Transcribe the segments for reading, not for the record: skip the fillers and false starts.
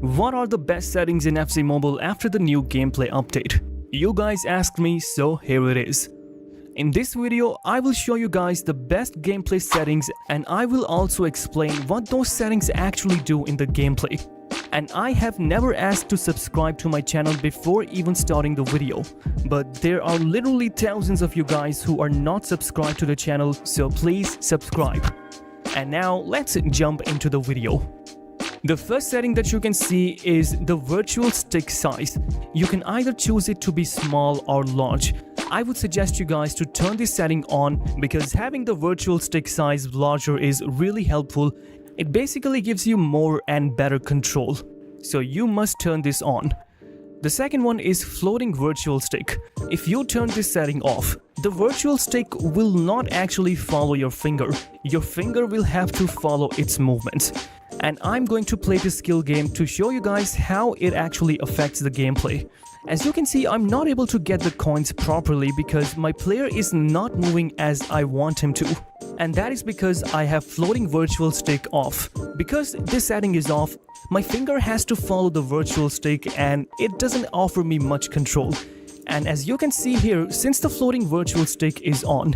What are the best settings in FC Mobile after the new gameplay update? You guys asked me, so here it is. In this video, I will show you guys the best gameplay settings and I will also explain what those settings actually do in the gameplay. And I have never asked to subscribe to my channel before even starting the video. But there are literally thousands of you guys who are not subscribed to the channel, so please subscribe. And now let's jump into the video. The first setting that you can see is the virtual stick size. You can either choose it to be small or large. I would suggest you guys to turn this setting on because having the virtual stick size larger is really helpful. It basically gives you more and better control. So you must turn this on. The second one is floating virtual stick. If you turn this setting off, the virtual stick will not actually follow your finger. Your finger will have to follow its movements. And I'm going to play this skill game to show you guys how it actually affects the gameplay. As you can see, I'm not able to get the coins properly because my player is not moving as I want him to. And that is because I have floating virtual stick off. Because this setting is off, my finger has to follow the virtual stick and it doesn't offer me much control. And as you can see here, since the floating virtual stick is on,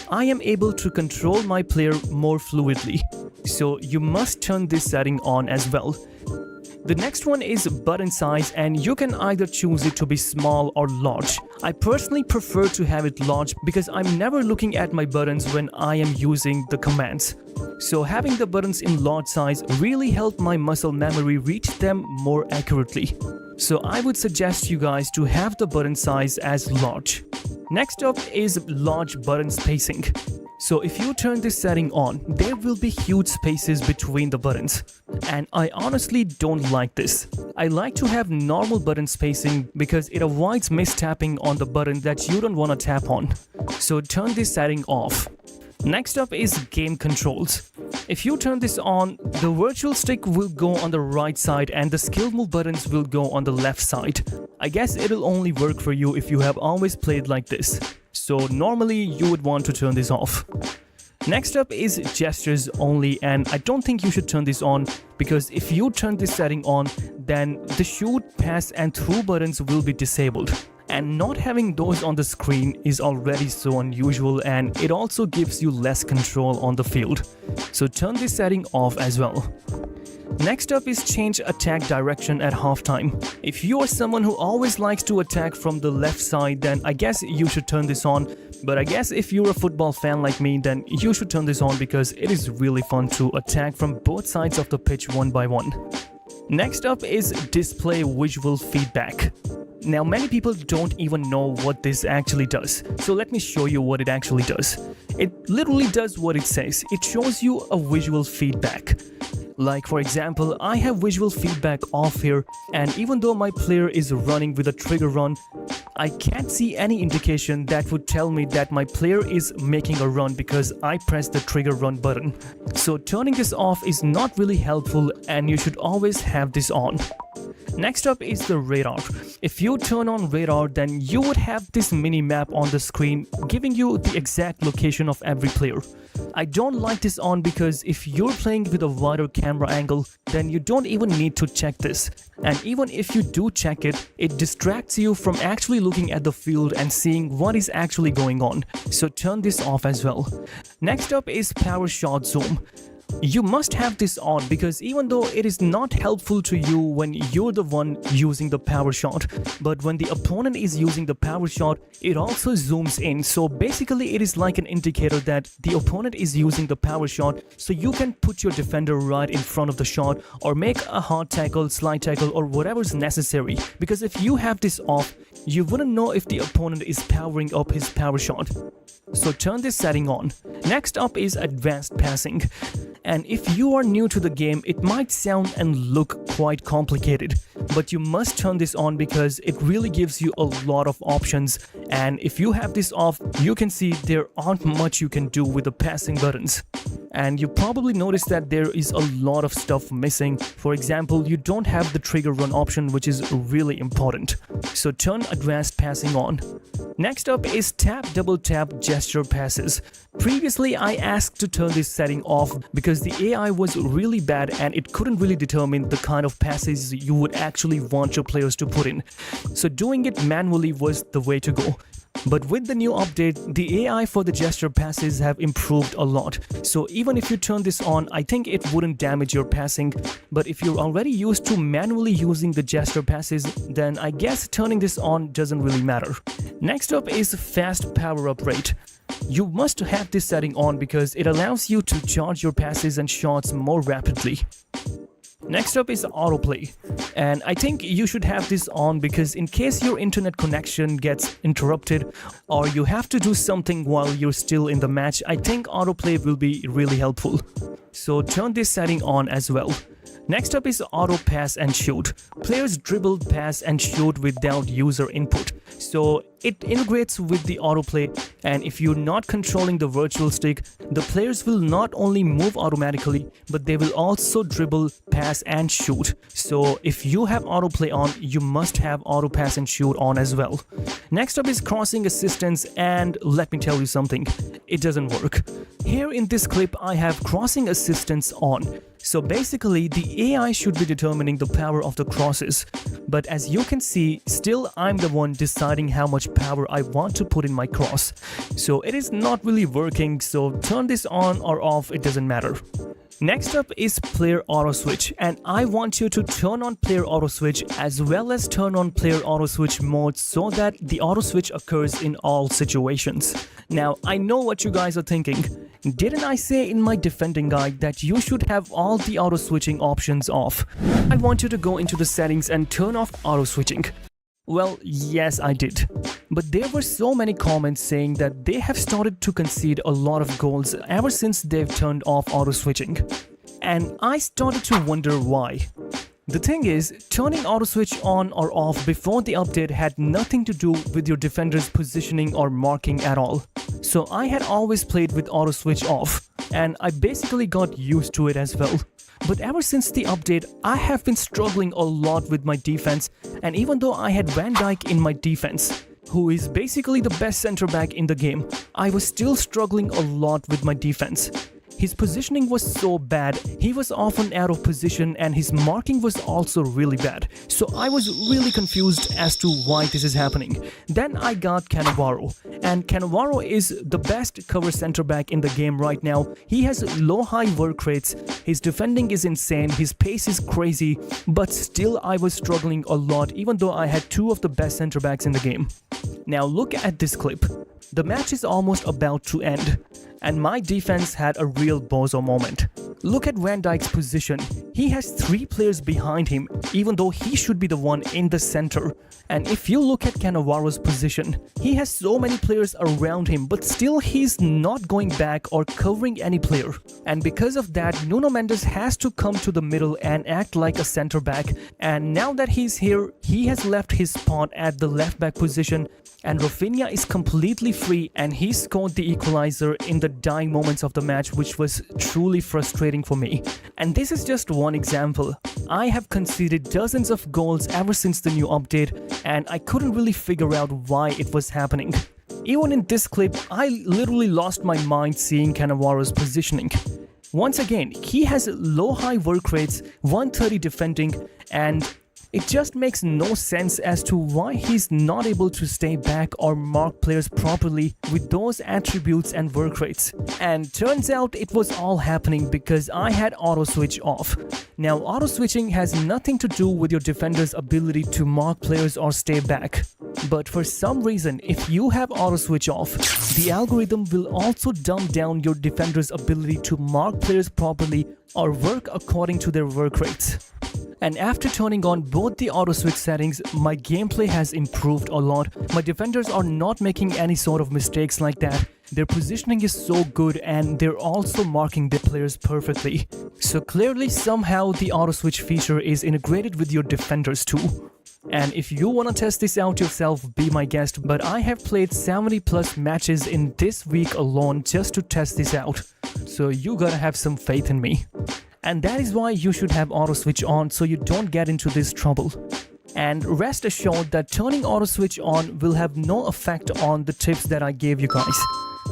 I am able to control my player more fluidly. So you must turn this setting on as well. The next one is button size and you can either choose it to be small or large. I personally prefer to have it large because I'm never looking at my buttons when I am using the commands. So having the buttons in large size really helped my muscle memory reach them more accurately. So I would suggest you guys to have the button size as large. Next up is large button spacing. So if you turn this setting on, there will be huge spaces between the buttons. And I honestly don't like this. I like to have normal button spacing because it avoids mistapping on the button that you don't want to tap on. So turn this setting off. Next up is game controls. If you turn this on, the virtual stick will go on the right side and the skill move buttons will go on the left side. I guess it'll only work for you if you have always played like this. So normally you would want to turn this off. Next up is gestures only, and I don't think you should turn this on because if you turn this setting on, then the shoot, pass and through buttons will be disabled. And not having those on the screen is already so unusual and it also gives you less control on the field. So turn this setting off as well. Next up is change attack direction at halftime. If you are someone who always likes to attack from the left side, then I guess you should turn this on. But I guess if you're a football fan like me, then you should turn this on because it is really fun to attack from both sides of the pitch one by one. Next up is display visual feedback. Now many people don't even know what this actually does, so let me show you what it actually does. It literally does what it says. It shows you a visual feedback. Like for example, I have visual feedback off here and even though my player is running with a trigger run, I can't see any indication that would tell me that my player is making a run because I pressed the trigger run button. So turning this off is not really helpful and you should always have this on. Next up is the radar. If you turn on radar, then you would have this mini map on the screen giving you the exact location of every player. I don't like this on because if you're playing with a wider camera angle, then you don't even need to check this. And even if you do check it, it distracts you from actually looking at the field and seeing what is actually going on. So turn this off as well. Next up is power shot zoom. You must have this on because even though it is not helpful to you when you're the one using the power shot, but when the opponent is using the power shot, it also zooms in. So basically it is like an indicator that the opponent is using the power shot, so you can put your defender right in front of the shot or make a hard tackle, slide tackle or whatever's necessary. Because if you have this off, you wouldn't know if the opponent is powering up his power shot. So turn this setting on. Next up is advanced passing. And if you are new to the game, it might sound and look quite complicated, but you must turn this on because it really gives you a lot of options. And if you have this off, you can see there aren't much you can do with the passing buttons. And you probably noticed that there is a lot of stuff missing. For example, you don't have the trigger run option, which is really important. So turn advanced passing on. Next up is tap double tap gesture passes. Previously I asked to turn this setting off because the AI was really bad and it couldn't really determine the kind of passes you would actually want your players to put in. So doing it manually was the way to go. But with the new update, the AI for the gesture passes have improved a lot. So even if you turn this on, I think it wouldn't damage your passing. But if you're already used to manually using the gesture passes, then I guess turning this on doesn't really matter. Next up is fast power-up rate. You must have this setting on because it allows you to charge your passes and shots more rapidly. Next up is autoplay, and I think you should have this on because in case your internet connection gets interrupted or you have to do something while you're still in the match, I think autoplay will be really helpful. So turn this setting on as well. Next up is auto pass and shoot. Players dribble, pass and shoot without user input. So it integrates with the autoplay, and if you're not controlling the virtual stick, the players will not only move automatically, but they will also dribble, pass and shoot. So if you have autoplay on, you must have auto pass and shoot on as well. Next up is crossing assistance, and let me tell you something, it doesn't work. Here in this clip I have crossing assistance on. So basically the AI should be determining the power of the crosses, but as you can see, still I'm the one deciding how much power I want to put in my cross. So it is not really working, so turn this on or off, it doesn't matter. Next up is player auto switch, and I want you to turn on player auto switch as well as turn on player auto switch mode so that the auto switch occurs in all situations. Now I know what you guys are thinking. Didn't I say in my defending guide that you should have all the auto switching options off? I want you to go into the settings and turn off auto switching. Well, yes, I did. But there were so many comments saying that they have started to concede a lot of goals ever since they've turned off auto switching. And I started to wonder why. The thing is, turning auto switch on or off before the update had nothing to do with your defender's positioning or marking at all. So I had always played with auto switch off, and I basically got used to it as well. But ever since the update, I have been struggling a lot with my defense, and even though I had Van Dijk in my defense, who is basically the best center back in the game, I was still struggling a lot with my defense. His positioning was so bad, he was often out of position and his marking was also really bad. So I was really confused as to why this is happening. Then I got Cannavaro, and Cannavaro is the best cover center back in the game right now. He has low-high work rates, his defending is insane, his pace is crazy, but still I was struggling a lot even though I had two of the best center backs in the game. Now look at this clip. The match is almost about to end, and my defense had a real bozo moment. Look at Van Dijk's position. He has 3 players behind him, even though he should be the one in the center. And if you look at Cannavaro's position, he has so many players around him, but still he's not going back or covering any player. And because of that, Nuno Mendes has to come to the middle and act like a center back. And now that he's here, he has left his spot at the left back position, and Rafinha is completely free, and he scored the equalizer in the dying moments of the match, which was truly frustrating for me. And this is just one example. I have conceded dozens of goals ever since the new update, and I couldn't really figure out why it was happening. Even in this clip, I literally lost my mind seeing Cannavaro's positioning. Once again, he has low-high work rates, 130 defending, and it just makes no sense as to why he's not able to stay back or mark players properly with those attributes and work rates. And turns out it was all happening because I had auto switch off. Now auto switching has nothing to do with your defender's ability to mark players or stay back. But for some reason, if you have auto switch off, the algorithm will also dumb down your defender's ability to mark players properly or work according to their work rates. And after turning on both the auto switch settings, my gameplay has improved a lot. My defenders are not making any sort of mistakes like that. Their positioning is so good, and they're also marking their players perfectly. So clearly somehow the auto switch feature is integrated with your defenders too. And if you wanna test this out yourself, be my guest, but I have played 70 plus matches in this week alone just to test this out. So you gotta have some faith in me. And that is why you should have auto switch on so you don't get into this trouble. And rest assured that turning auto switch on will have no effect on the tips that I gave you guys.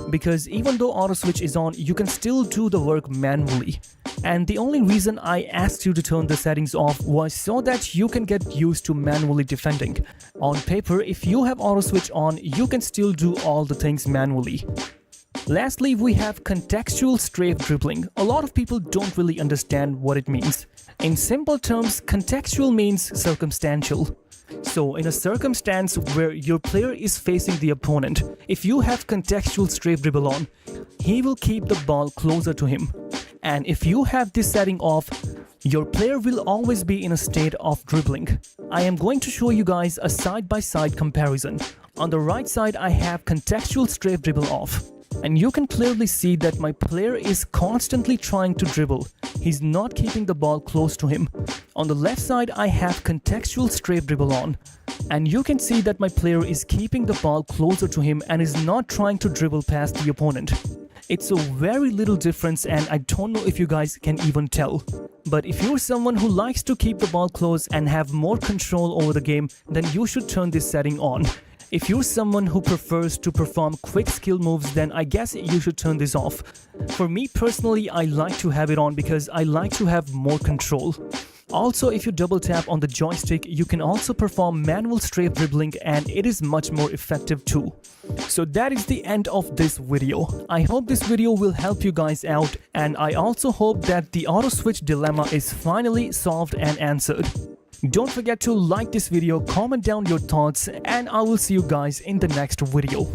Because even though auto switch is on, you can still do the work manually. And the only reason I asked you to turn the settings off was so that you can get used to manually defending. On paper, if you have auto switch on, you can still do all the things manually. Lastly, we have contextual strafe dribbling. A lot of people don't really understand what it means. In simple terms, contextual means circumstantial. So in a circumstance where your player is facing the opponent, if you have contextual strafe dribble on, he will keep the ball closer to him. And if you have this setting off, your player will always be in a state of dribbling. I am going to show you guys a side-by-side comparison. On the right side, I have contextual strafe dribble off. And you can clearly see that my player is constantly trying to dribble. He's not keeping the ball close to him. On the left side, I have contextual strafe dribble on. And you can see that my player is keeping the ball closer to him and is not trying to dribble past the opponent. It's a very little difference and I don't know if you guys can even tell. But if you're someone who likes to keep the ball close and have more control over the game, then you should turn this setting on. If you're someone who prefers to perform quick skill moves, then I guess you should turn this off. For me personally, I like to have it on because I like to have more control. Also, if you double tap on the joystick, you can also perform manual strafe dribbling and it is much more effective too. So that is the end of this video. I hope this video will help you guys out and I also hope that the auto switch dilemma is finally solved and answered. Don't forget to like this video, comment down your thoughts, and I will see you guys in the next video.